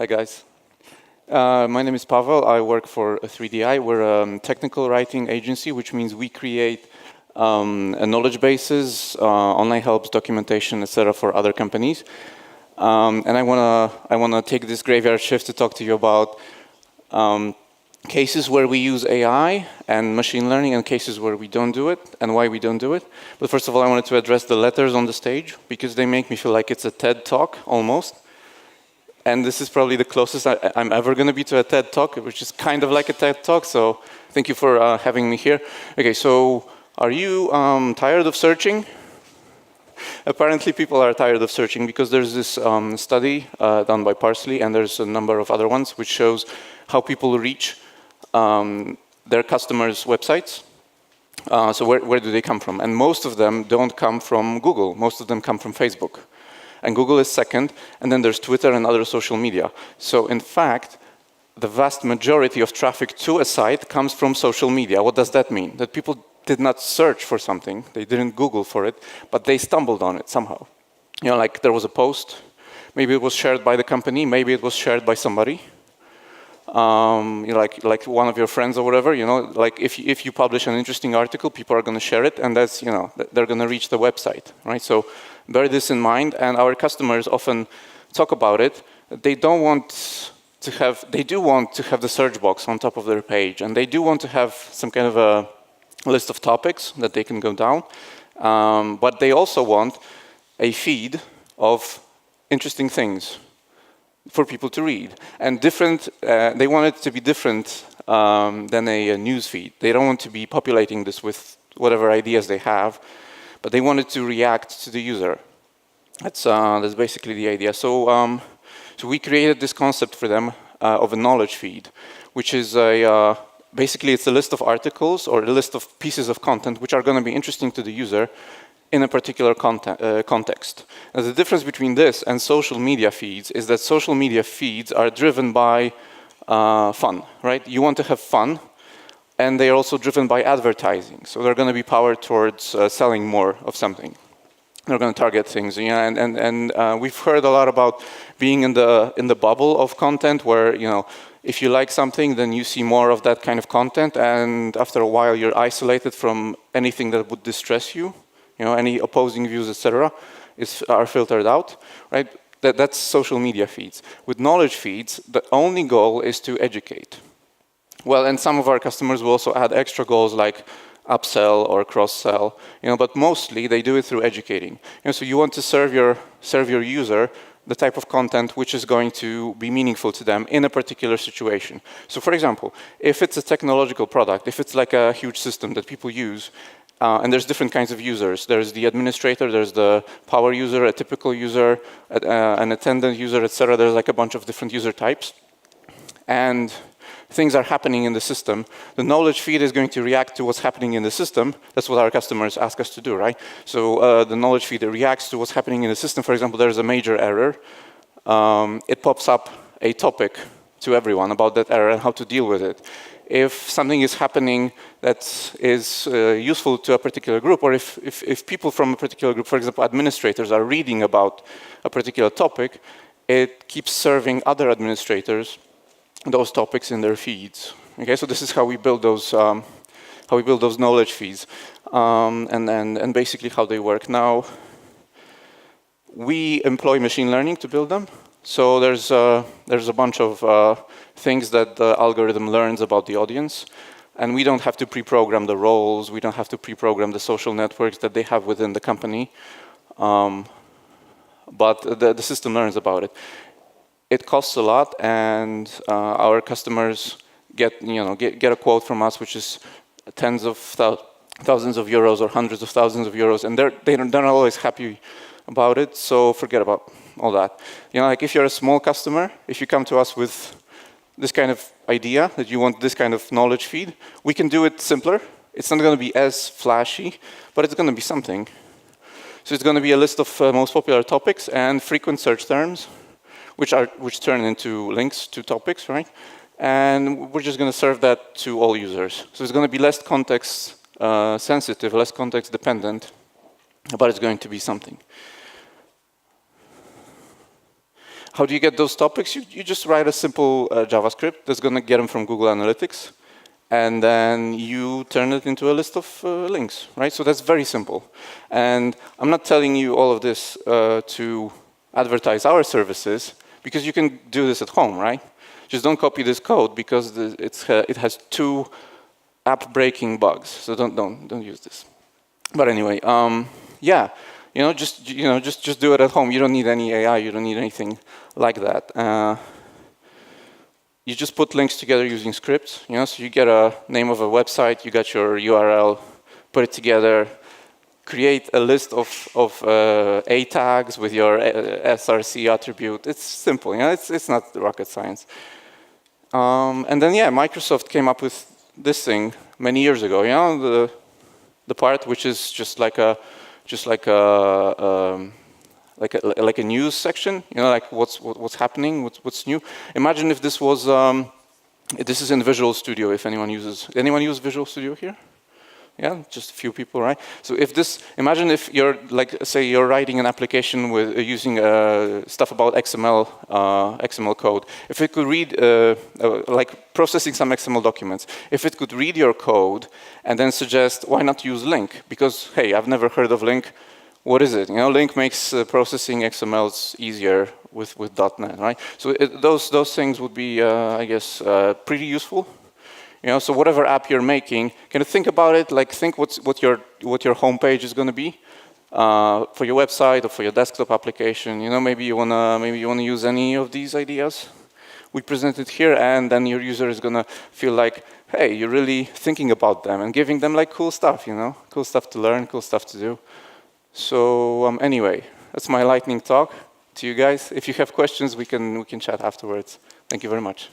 Hi guys. My name is Paweł. I work for 3DI. We're a technical writing agency, which means we create knowledge bases, online helps, documentation, etc. for other companies. And I wanna take this graveyard shift to talk to you about cases where we use AI and machine learning and cases where we don't do it and why we don't do it. But first of all, I wanted to address the letters on the stage because they make me feel like it's a TED Talk almost. And this is probably the closest I'm ever going to be to a TED Talk, which is kind of like a TED Talk. So thank you for having me here. Okay, so are you tired of searching? Apparently people are tired of searching because there's this study done by Parsley, and there's a number of other ones, which shows how people reach their customers' websites. So where do they come from? And most of them don't come from Google. Most of them come from Facebook. And Google is second, and then there's Twitter and other social media. So in fact, the vast majority of traffic to a site comes from social media. What does that mean? That people did not search for something, they didn't Google for it, but they stumbled on it somehow. You know, like there was a post, maybe it was shared by the company, maybe it was shared by somebody. You know, like one of your friends or whatever, you know, like if you publish an interesting article, people are going to share it, and that's, you know, they're going to reach the website, right? So bear this in mind, and our customers often talk about it. They don't want to have, they do want to have the search box on top of their page, and they do want to have some kind of a list of topics that they can go down, but they also want a feed of interesting things for people to read, and different. They want it to be different than a news feed. They don't want to be populating this with whatever ideas they have, but they want it to react to the user. That's basically the idea. So, so we created this concept for them of a knowledge feed, which is basically it's a list of articles or a list of pieces of content which are going to be interesting to the user in a particular context. Now, the difference between this and social media feeds is that social media feeds are driven by fun, right? You want to have fun, and they are also driven by advertising. So they're going to be powered towards selling more of something. They're going to target things, you know, and we've heard a lot about being in the bubble of content where, you know, if you like something, then you see more of that kind of content, and after a while you're isolated from anything that would distress you. You know, any opposing views, etc., are filtered out, right? That's social media feeds. With knowledge feeds, the only goal is to educate. Well, and some of our customers will also add extra goals like upsell or cross-sell, you know, but mostly they do it through educating. You know, so you want to serve your user the type of content which is going to be meaningful to them in a particular situation. So, for example, if it's a technological product, if it's like a huge system that people use, and there's different kinds of users. There's the administrator, there's the power user, a typical user, an attendant user, etc. There's like a bunch of different user types. And things are happening in the system. The knowledge feed is going to react to what's happening in the system. That's what our customers ask us to do, right? So the knowledge feed reacts to what's happening in the system. For example, there's a major error. It pops up a topic to everyone about that error and how to deal with it. If something is happening that is useful to a particular group, or if people from a particular group, for example, administrators, are reading about a particular topic, it keeps serving other administrators those topics in their feeds. Okay, so this is how we build those knowledge feeds, and basically how they work. Now, we employ machine learning to build them. So there's a bunch of things that the algorithm learns about the audience, and we don't have to pre-program the roles, we don't have to pre-program the social networks that they have within the company, but the system learns about it. It costs a lot, and our customers get a quote from us, which is tens of thousands of euros or hundreds of thousands of euros, and they're not always happy about it, so forget about all that. You know, like if you're a small customer, if you come to us with this kind of idea that you want this kind of knowledge feed, we can do it simpler. It's not going to be as flashy, but it's going to be something. So it's going to be a list of most popular topics and frequent search terms, which turn into links to topics, right? And we're just going to serve that to all users. So it's going to be less context sensitive, less context dependent, but it's going to be something. How do you get those topics? You just write a simple JavaScript that's going to get them from Google Analytics, and then you turn it into a list of links, right? So that's very simple. And I'm not telling you all of this to advertise our services, because you can do this at home, right? Just don't copy this code, because it has 2 app-breaking bugs. So don't use this. But anyway, yeah, just do it at home. You don't need any AI. You don't need anything like that. You just put links together using scripts. So you get a name of a website, you got your URL, put it together, create a list of A tags with your src attribute. It's simple. It's not rocket science. And then yeah, Microsoft came up with this thing many years ago. The part which is just like a news section. Like what's happening, what's new. Imagine if this was this is in Visual Studio. If anyone use Visual Studio here? Yeah, just a few people, right? So imagine if you're say you're writing an application with using stuff about XML code. If it could read, like processing some XML documents, if it could read your code and then suggest, why not use LINQ? Because hey, I've never heard of LINQ. What is it? LINQ makes processing XMLs easier with .NET, right? So those things would be, I guess, pretty useful. So whatever app you're making, kind of think about it. Like think what your homepage is going to be for your website or for your desktop application. Maybe you wanna use any of these ideas we presented here, and then your user is going to feel like, hey, you're really thinking about them and giving them like cool stuff. Cool stuff to learn, cool stuff to do. So anyway, that's my lightning talk to you guys. If you have questions, we can chat afterwards. Thank you very much.